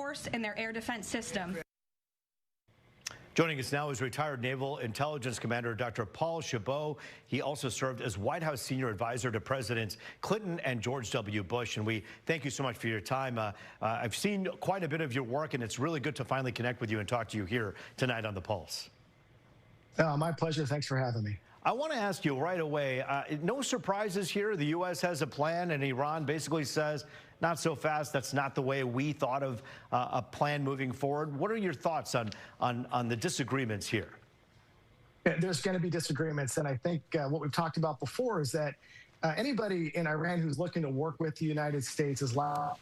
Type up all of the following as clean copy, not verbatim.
force in their air defense system. Joining us now is retired Naval Intelligence Commander Dr. Paul Chabot. He also served as White House senior advisor to Presidents Clinton and George W. Bush. And we thank you so much for your time. I've seen quite a bit of your work, and it's really good to finally connect with you and talk to you here tonight on The Pulse. My pleasure. Thanks for having me. I want to ask you right away, no surprises here. The U.S. has a plan, and Iran basically says, not so fast. That's not the way we thought of a plan moving forward. What are your thoughts on the disagreements here? There's going to be disagreements, and I think what we've talked about before is that anybody in Iran who's looking to work with the United States is loud.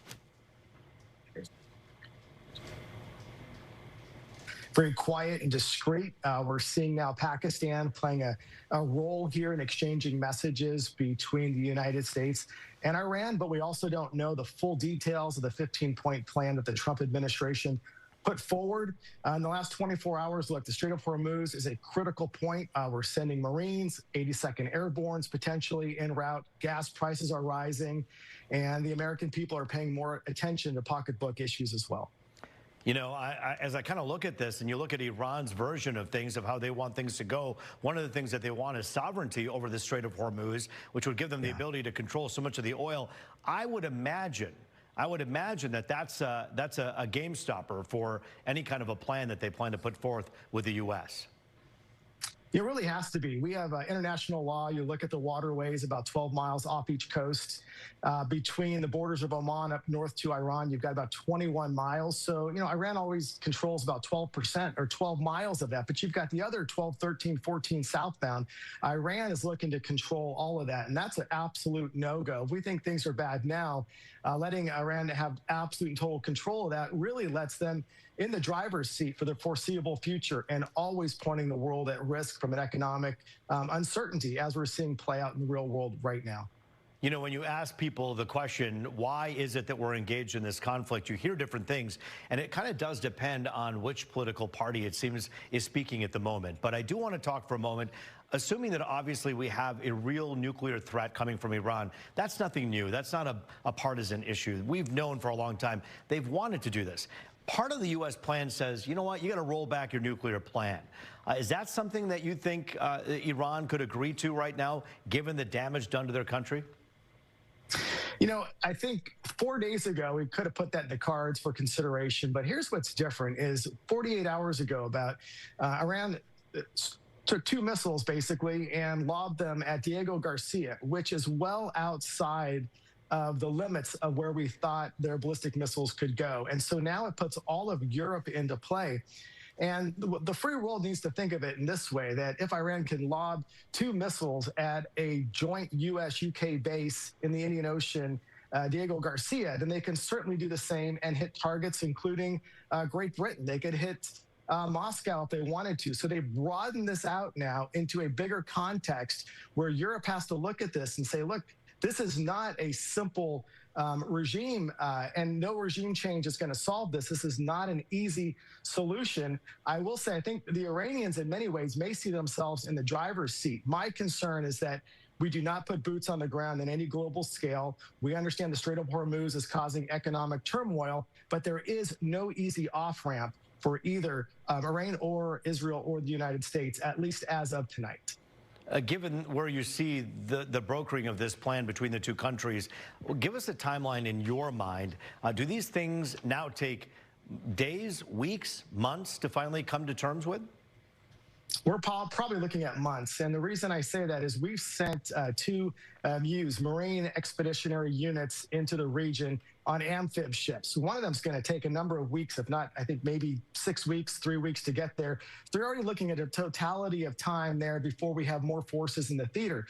Very quiet and discreet. We're seeing now Pakistan playing a role here in exchanging messages between the United States and Iran, but we also don't know the full details of the 15-point plan that the Trump administration put forward. In the last 24 hours, look, the Strait of Hormuz is a critical point. We're sending Marines, 82nd Airbornes potentially en route. Gas prices are rising, and the American people are paying more attention to pocketbook issues as well. You know, as I kind of look at this and you look at Iran's version of things, of how they want things to go, one of the things that they want is sovereignty over the Strait of Hormuz, which would give them the ability to control so much of the oil. I would imagine that that's a game stopper for any kind of a plan that they plan to put forth with the U.S. It really has to be. We have international law. You look at the waterways about 12 miles off each coast. Between the borders of Oman up north to Iran, you've got about 21 miles. So, you know, Iran always controls about 12% or 12 miles of that. But you've got the other 12, 13, 14 southbound. Iran is looking to control all of that. And that's an absolute no-go. If we think things are bad now, letting Iran have absolute and total control of that really lets them in the driver's seat for the foreseeable future and always pointing the world at risk from an economic uncertainty, as we're seeing play out in the real world right now. You know, when you ask people the question, why is it that we're engaged in this conflict, you hear different things, and it kind of does depend on which political party it seems is speaking at the moment. But I do want to talk for a moment, assuming that obviously we have a real nuclear threat coming from Iran. That's nothing new. That's not a partisan issue. We've known for a long time they've wanted to do this. Part of the U.S. plan says, you know what, you got to roll back your nuclear plan. Is that something that you think Iran could agree to right now, given the damage done to their country? You know, I think 4 days ago, we could have put that in the cards for consideration. But here's what's different is 48 hours ago, about Iran took 2 missiles, basically, and lobbed them at Diego Garcia, which is well outside of the limits of where we thought their ballistic missiles could go. And so now it puts all of Europe into play. And the free world needs to think of it in this way, that if Iran can lob 2 missiles at a joint U.S.-UK base in the Indian Ocean, Diego Garcia, then they can certainly do the same and hit targets, including Great Britain. They could hit Moscow if they wanted to. So they've broadened this out now into a bigger context where Europe has to look at this and say, look, this is not a simple regime, and no regime change is going to solve this. This is not an easy solution. I will say, I think the Iranians in many ways may see themselves in the driver's seat. My concern is that we do not put boots on the ground in any global scale. We understand the Strait of Hormuz is causing economic turmoil, but there is no easy off-ramp for either Iran or Israel or the United States, at least as of tonight. Given where you see the brokering of this plan between the two countries, give us a timeline in your mind. Do these things now take days, weeks, months to finally come to terms with? We're probably looking at months. And the reason I say that is we've sent 2 Marine expeditionary units into the region on amphib ships. One of them is going to take a number of weeks, if not, I think maybe 6 weeks, 3 weeks to get there. They're already looking at a totality of time there before we have more forces in the theater.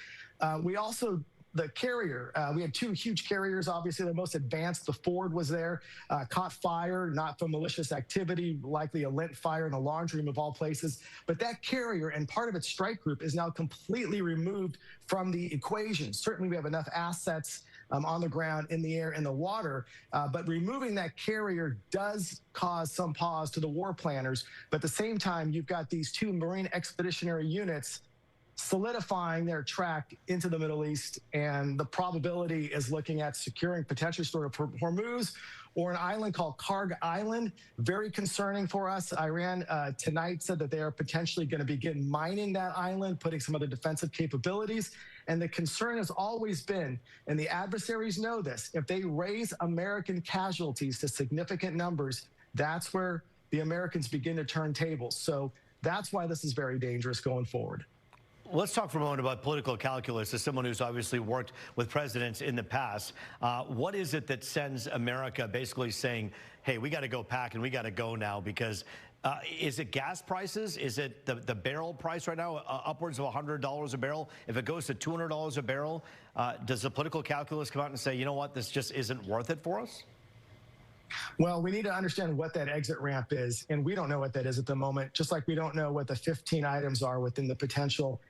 We also, the carrier, we had 2 huge carriers, obviously the most advanced. The Ford was there, caught fire, not from malicious activity, likely a lint fire in a laundry room of all places. But that carrier and part of its strike group is now completely removed from the equation. Certainly we have enough assets on the ground, in the air, in the water, but removing that carrier does cause some pause to the war planners. But at the same time, you've got these 2 Marine expeditionary units solidifying their track into the Middle East, and the probability is looking at securing potentially Strait of Hormuz or an island called Karg Island. Very concerning for us. Iran tonight said that they are potentially going to begin mining that island, putting some other defensive capabilities. And the concern has always been, and the adversaries know this, if they raise American casualties to significant numbers, that's where the Americans begin to turn tables. So that's why this is very dangerous going forward. Let's talk for a moment about political calculus. As someone who's obviously worked with presidents in the past, what is it that sends America basically saying, hey, we got to go pack and we got to go now? Because is it gas prices? Is it the barrel price right now, upwards of $100 a barrel? If it goes to $200 a barrel, does the political calculus come out and say, you know what, this just isn't worth it for us? Well, we need to understand what that exit ramp is, and we don't know what that is at the moment, just like we don't know what the 15 items are within the potential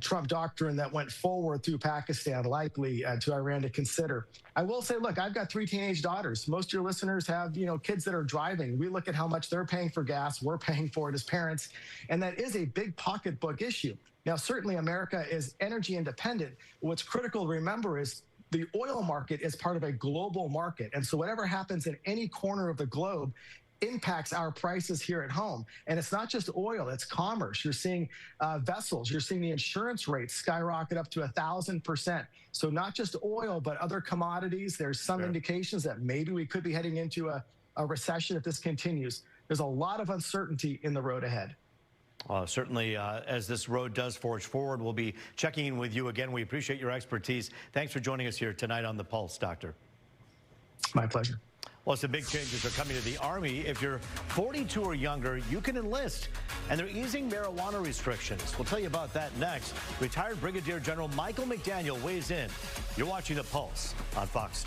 Trump doctrine that went forward through Pakistan, likely to Iran to consider. I will say, look, I've got 3 teenage daughters. Most of your listeners have, kids that are driving. We look at how much they're paying for gas. We're paying for it as parents, and that is a big pocketbook issue. Now, certainly America is energy independent. What's critical to remember is the oil market is part of a global market. And so whatever happens in any corner of the globe impacts our prices here at home. And it's not just oil, it's commerce. You're seeing vessels, you're seeing the insurance rates skyrocket up to 1,000%. So not just oil, but other commodities. There's some indications that maybe we could be heading into a recession if this continues. There's a lot of uncertainty in the road ahead. Certainly, as this road does forge forward, we'll be checking in with you again. We appreciate your expertise. Thanks for joining us here tonight on The Pulse, Doctor. My pleasure. Well, some big changes are coming to the Army. If you're 42 or younger, you can enlist, and they're easing marijuana restrictions. We'll tell you about that next. Retired Brigadier General Michael McDaniel weighs in. You're watching The Pulse on Fox 2.